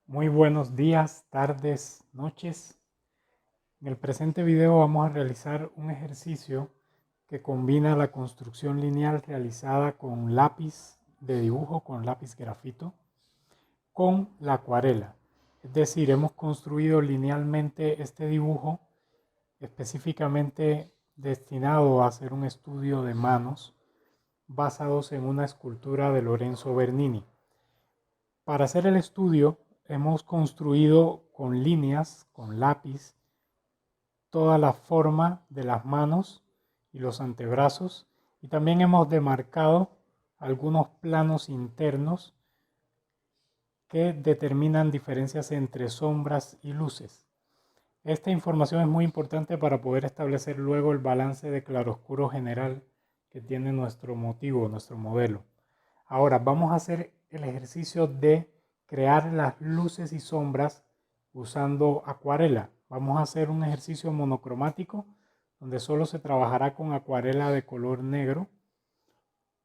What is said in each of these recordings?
Muy buenos días, tardes, noches. En el presente video vamos a realizar un ejercicio que combina la construcción lineal realizada con lápiz de dibujo, con lápiz grafito, con la acuarela. Es decir, hemos construido linealmente este dibujo específicamente destinado a hacer un estudio de manos basados en una escultura de Lorenzo Bernini. Para hacer el estudio hemos construido con líneas, con lápiz, toda la forma de las manos y los antebrazos, y también hemos demarcado algunos planos internos que determinan diferencias entre sombras y luces. Esta información es muy importante para poder establecer luego el balance de claroscuro general que tiene nuestro motivo, nuestro modelo. Ahora vamos a hacer el ejercicio de crear las luces y sombras usando acuarela. Vamos a hacer un ejercicio monocromático donde solo se trabajará con acuarela de color negro,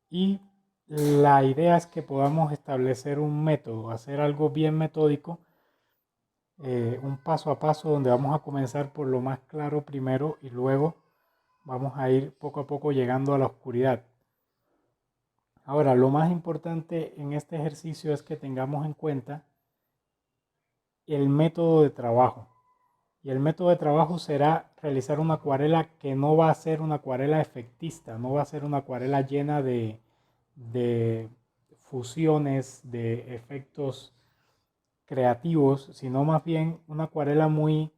y la idea es que podamos establecer un método, hacer algo bien metódico, un paso a paso donde vamos a comenzar por lo más claro primero y luego vamos a ir poco a poco llegando a la oscuridad. Ahora, lo más importante en este ejercicio es que tengamos en cuenta el método de trabajo. Y el método de trabajo será realizar una acuarela que no va a ser una acuarela efectista, no va a ser una acuarela llena de fusiones, de efectos creativos, sino más bien una acuarela muy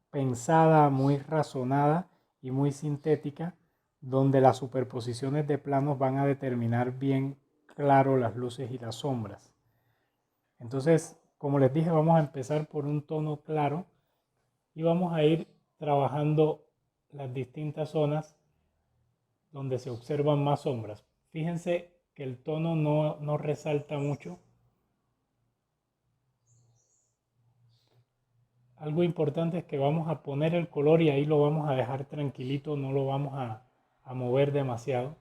pensada, muy razonada y muy sintética, donde las superposiciones de planos van a determinar bien claro las luces y las sombras. Entonces, como les dije, vamos a empezar por un tono claro y vamos a ir trabajando las distintas zonas donde se observan más sombras. Fíjense que el tono no resalta mucho. Algo importante es que vamos a poner el color y ahí lo vamos a dejar tranquilito, no lo vamos a mover demasiado,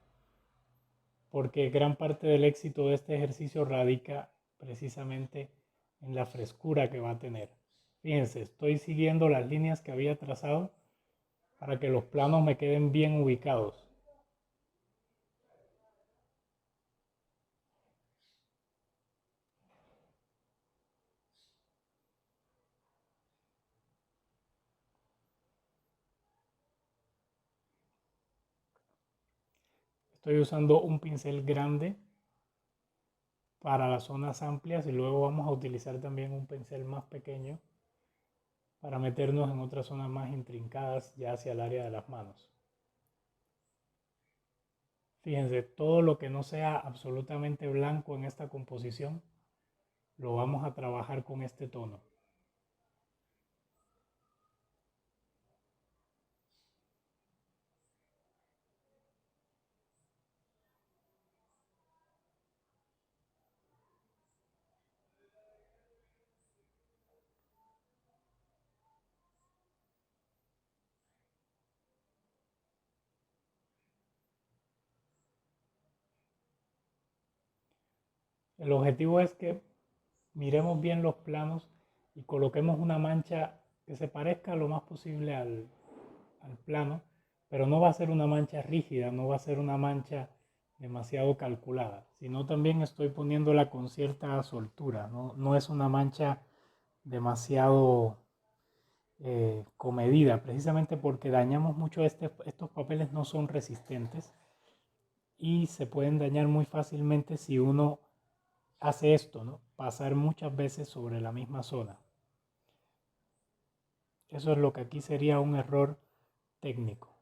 porque gran parte del éxito de este ejercicio radica precisamente en la frescura que va a tener. Fíjense, estoy siguiendo las líneas que había trazado para que los planos me queden bien ubicados. Estoy usando un pincel grande para las zonas amplias y luego vamos a utilizar también un pincel más pequeño para meternos en otras zonas más intrincadas ya hacia el área de las manos. Fíjense, todo lo que no sea absolutamente blanco en esta composición lo vamos a trabajar con este tono. El objetivo es que miremos bien los planos y coloquemos una mancha que se parezca lo más posible al plano, pero no va a ser una mancha rígida, no va a ser una mancha demasiado calculada, sino también estoy poniéndola con cierta soltura, no es una mancha demasiado comedida, precisamente porque dañamos mucho estos papeles, no son resistentes y se pueden dañar muy fácilmente si uno hace esto, ¿no? Pasar muchas veces sobre la misma zona. Eso es lo que aquí sería un error técnico.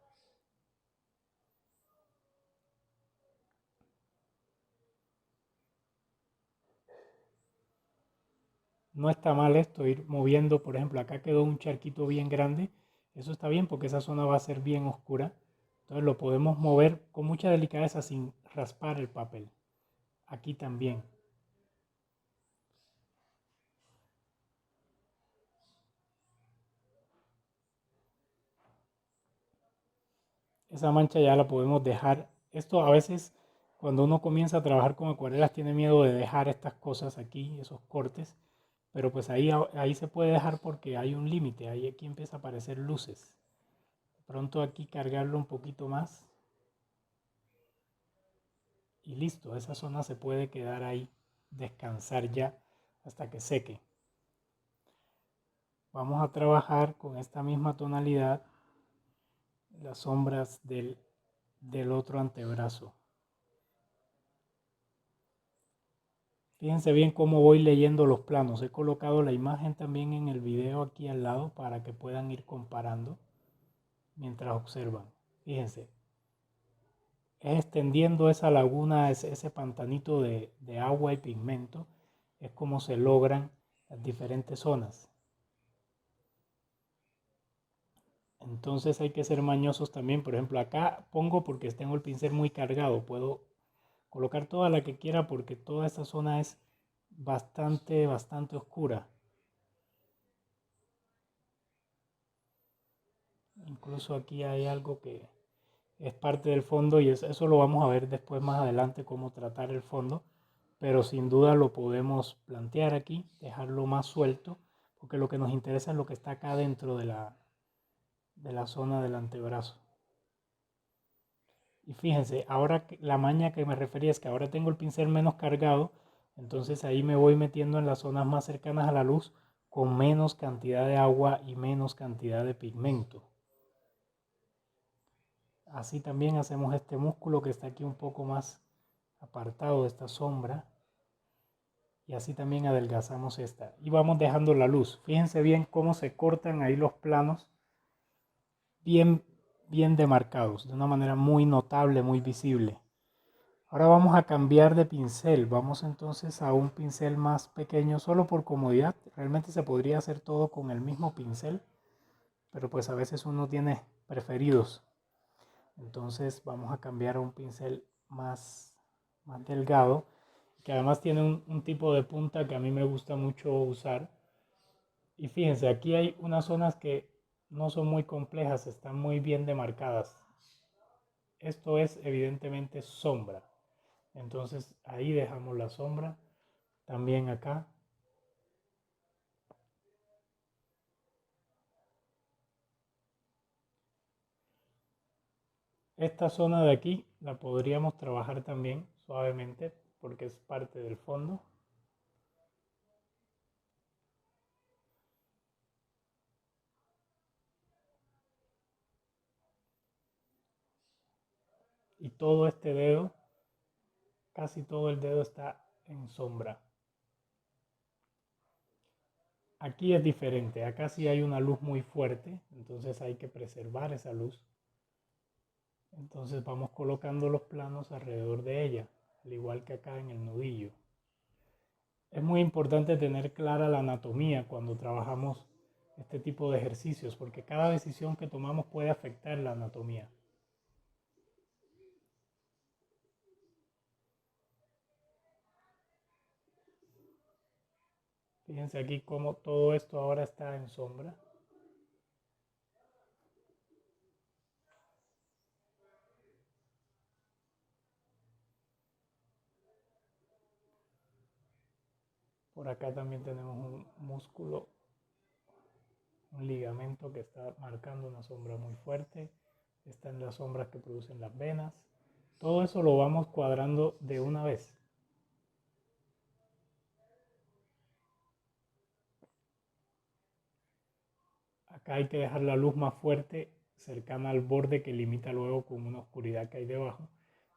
No está mal esto, ir moviendo, por ejemplo, acá quedó un charquito bien grande. Eso está bien porque esa zona va a ser bien oscura. Entonces lo podemos mover con mucha delicadeza sin raspar el papel. Aquí también. Esa mancha ya la podemos dejar. Esto a veces cuando uno comienza a trabajar con acuarelas tiene miedo de dejar estas cosas aquí, esos cortes, pero pues ahí se puede dejar porque hay un límite, ahí aquí empieza a aparecer luces. De pronto aquí cargarlo un poquito más y listo, esa zona se puede quedar ahí, descansar ya hasta que seque. Vamos a trabajar con esta misma tonalidad las sombras del otro antebrazo. Fíjense bien cómo voy leyendo los planos. He colocado la imagen también en el video aquí al lado para que puedan ir comparando mientras observan. Fíjense, es extendiendo esa laguna, ese pantanito de agua y pigmento, es como se logran las diferentes zonas. Entonces hay que ser mañosos también. Por ejemplo, acá pongo porque tengo el pincel muy cargado. Puedo colocar toda la que quiera porque toda esta zona es bastante oscura. Incluso aquí hay algo que es parte del fondo y eso lo vamos a ver después más adelante cómo tratar el fondo. Pero sin duda lo podemos plantear aquí, dejarlo más suelto, porque lo que nos interesa es lo que está acá dentro de la zona del antebrazo. Y fíjense, ahora la maña que me refería es que ahora tengo el pincel menos cargado, entonces ahí me voy metiendo en las zonas más cercanas a la luz con menos cantidad de agua y menos cantidad de pigmento. Así también hacemos este músculo que está aquí un poco más apartado de esta sombra. Y así también adelgazamos esta. Y vamos dejando la luz. Fíjense bien cómo se cortan ahí los planos bien, bien demarcados, de una manera muy notable, muy visible. Ahora vamos a cambiar de pincel. Vamos entonces a un pincel más pequeño, solo por comodidad. Realmente se podría hacer todo con el mismo pincel, pero pues a veces uno tiene preferidos. Entonces vamos a cambiar a un pincel más delgado, que además tiene un tipo de punta que a mí me gusta mucho usar. Y fíjense, aquí hay unas zonas que no son muy complejas, están muy bien demarcadas. Esto es evidentemente sombra. Entonces ahí dejamos la sombra. También acá. Esta zona de aquí la podríamos trabajar también suavemente porque es parte del fondo. Y todo este dedo, casi todo el dedo está en sombra. Aquí es diferente, acá sí hay una luz muy fuerte, entonces hay que preservar esa luz. Entonces vamos colocando los planos alrededor de ella, al igual que acá en el nudillo. Es muy importante tener clara la anatomía cuando trabajamos este tipo de ejercicios, porque cada decisión que tomamos puede afectar la anatomía. Fíjense aquí cómo todo esto ahora está en sombra. Por acá también tenemos un músculo, un ligamento que está marcando una sombra muy fuerte. Está en las sombras que producen las venas. Todo eso lo vamos cuadrando de una vez. Acá hay que dejar la luz más fuerte, cercana al borde que limita luego con una oscuridad que hay debajo,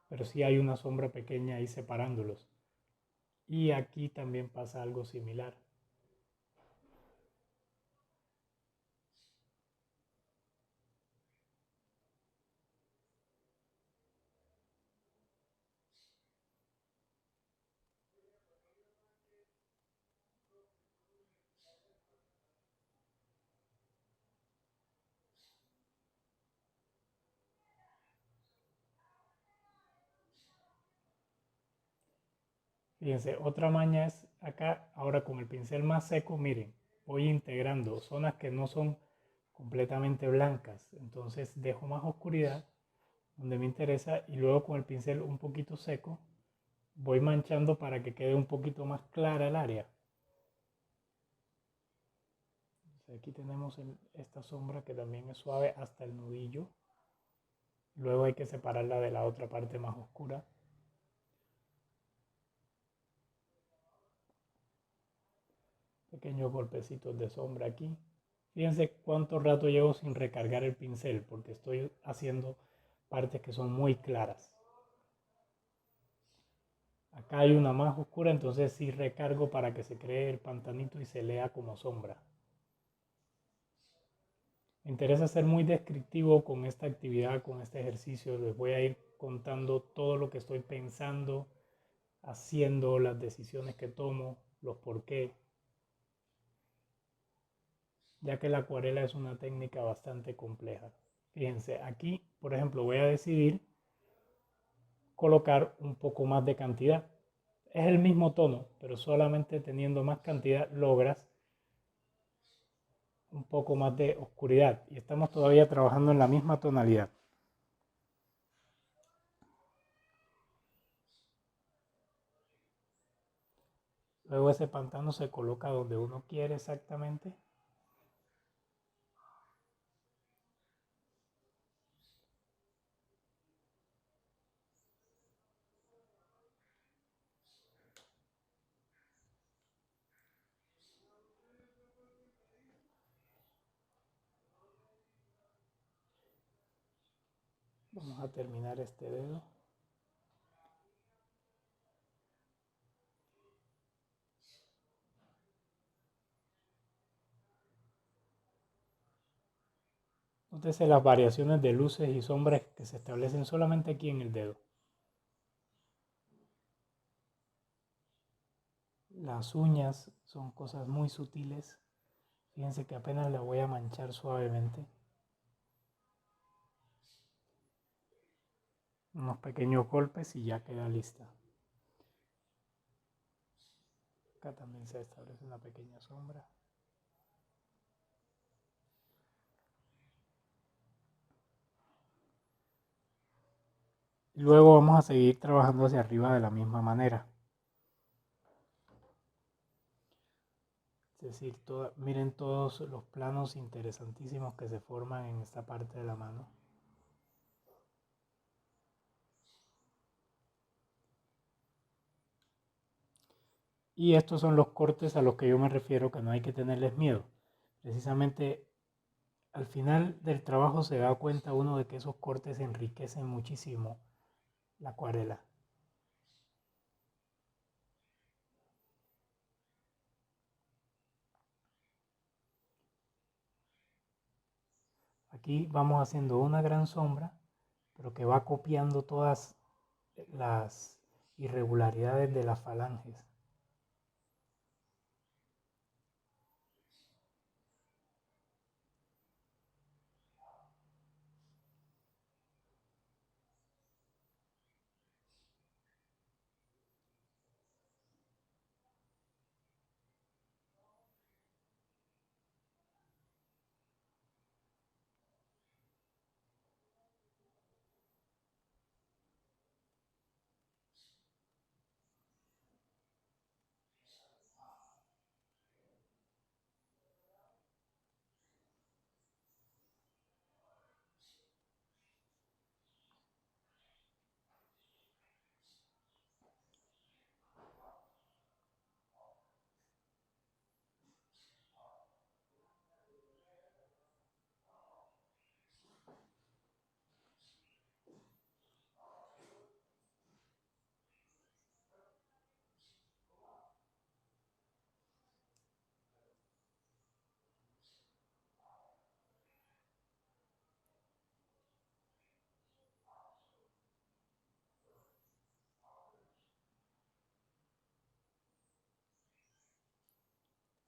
pero sí hay una sombra pequeña ahí separándolos. Y aquí también pasa algo similar. Fíjense, otra maña es acá, ahora con el pincel más seco, miren, voy integrando zonas que no son completamente blancas, entonces dejo más oscuridad donde me interesa y luego con el pincel un poquito seco voy manchando para que quede un poquito más clara el área. aquí tenemos esta sombra que también es suave hasta el nudillo. Luego hay que separarla de la otra parte más oscura. Pequeños golpecitos de sombra aquí. Fíjense cuánto rato llevo sin recargar el pincel porque estoy haciendo partes que son muy claras. Acá hay una más oscura, entonces sí recargo para que se cree el pantanito y se lea como sombra. Me interesa ser muy descriptivo con esta actividad, con este ejercicio. Les voy a ir contando todo lo que estoy pensando, haciendo, las decisiones que tomo, los por qué. Ya que la acuarela es una técnica bastante compleja. Fíjense, aquí, por ejemplo, voy a decidir colocar un poco más de cantidad. Es el mismo tono, pero solamente teniendo más cantidad logras un poco más de oscuridad. Y estamos todavía trabajando en la misma tonalidad. Luego ese pantano se coloca donde uno quiere exactamente. Vamos a terminar este dedo. Nótese las variaciones de luces y sombras que se establecen solamente aquí en el dedo. Las uñas son cosas muy sutiles. Fíjense que apenas la voy a manchar suavemente. Unos pequeños golpes y ya queda lista. Acá también se establece una pequeña sombra. Luego vamos a seguir trabajando hacia arriba de la misma manera. Es decir, miren todos los planos interesantísimos que se forman en esta parte de la mano. Y estos son los cortes a los que yo me refiero, que no hay que tenerles miedo. Precisamente al final del trabajo se da cuenta uno de que esos cortes enriquecen muchísimo la acuarela. Aquí vamos haciendo una gran sombra, pero que va copiando todas las irregularidades de las falanges.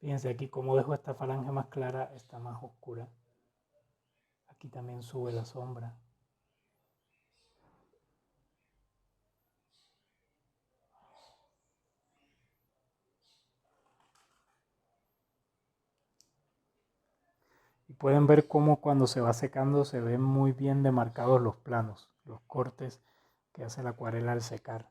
Fíjense aquí como dejo esta falange más clara, está más oscura. Aquí también sube la sombra. Y pueden ver cómo cuando se va secando se ven muy bien demarcados los planos, los cortes que hace la acuarela al secar.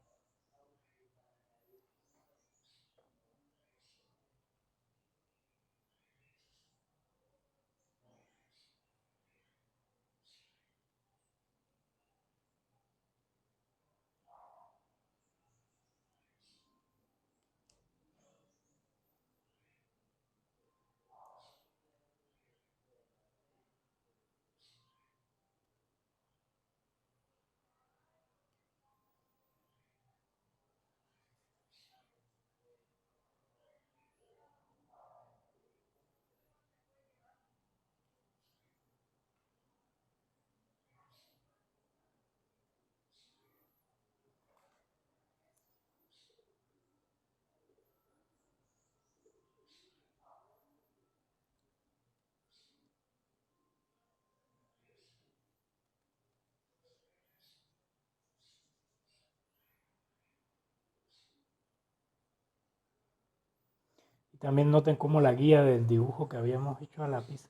Y también noten cómo la guía del dibujo que habíamos hecho a lápiz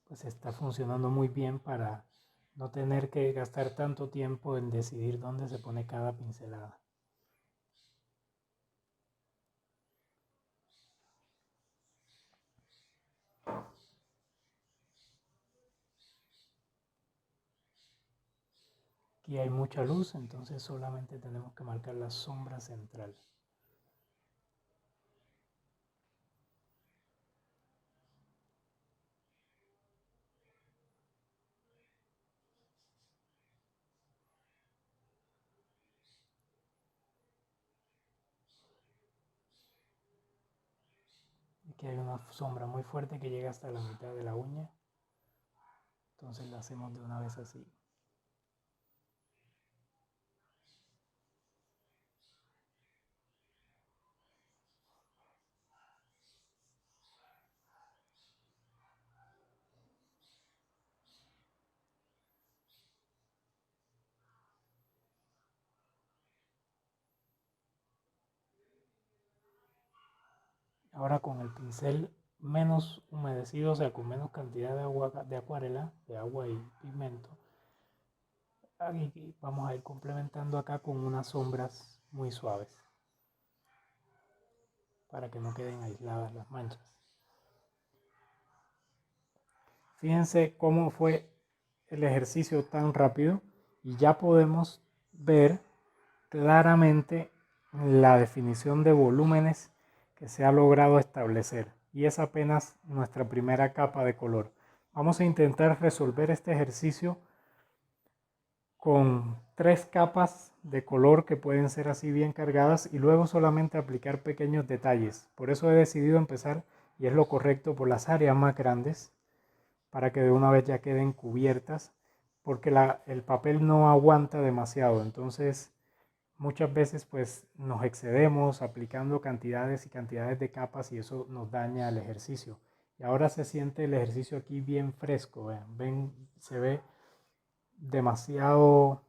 pues está funcionando muy bien para no tener que gastar tanto tiempo en decidir dónde se pone cada pincelada. Aquí hay mucha luz, entonces solamente tenemos que marcar la sombra central. Aquí hay una sombra muy fuerte que llega hasta la mitad de la uña, entonces la hacemos de una vez así. Ahora con el pincel menos humedecido, o sea, con menos cantidad de agua, de acuarela, de agua y pigmento, aquí vamos a ir complementando acá con unas sombras muy suaves para que no queden aisladas las manchas. Fíjense cómo fue el ejercicio tan rápido y ya podemos ver claramente la definición de volúmenes que se ha logrado establecer, y es apenas nuestra primera capa de color. Vamos a intentar resolver este ejercicio con 3 capas de color que pueden ser así bien cargadas y luego solamente aplicar pequeños detalles. Por eso he decidido empezar, y es lo correcto, por las áreas más grandes para que de una vez ya queden cubiertas, porque el papel no aguanta demasiado, entonces muchas veces pues nos excedemos aplicando cantidades y cantidades de capas y eso nos daña el ejercicio. Y ahora se siente el ejercicio aquí bien fresco, ven, se ve demasiado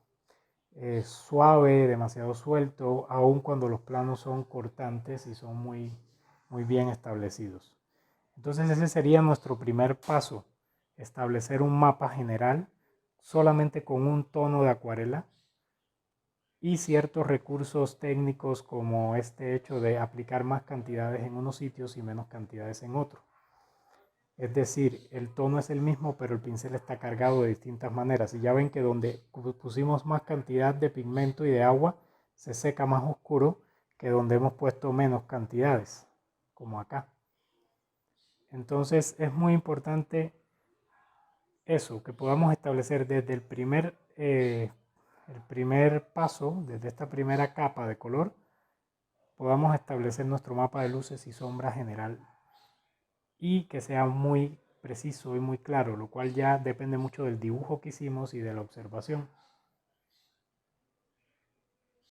suave, demasiado suelto, aun cuando los planos son cortantes y son muy bien establecidos. Entonces ese sería nuestro primer paso, establecer un mapa general solamente con un tono de acuarela y ciertos recursos técnicos como este hecho de aplicar más cantidades en unos sitios y menos cantidades en otros. Es decir, el tono es el mismo, pero el pincel está cargado de distintas maneras. Y ya ven que donde pusimos más cantidad de pigmento y de agua, se seca más oscuro que donde hemos puesto menos cantidades, como acá. Entonces es muy importante eso, que podamos establecer desde el primer paso, desde esta primera capa de color, podamos establecer nuestro mapa de luces y sombras general y que sea muy preciso y muy claro, lo cual ya depende mucho del dibujo que hicimos y de la observación.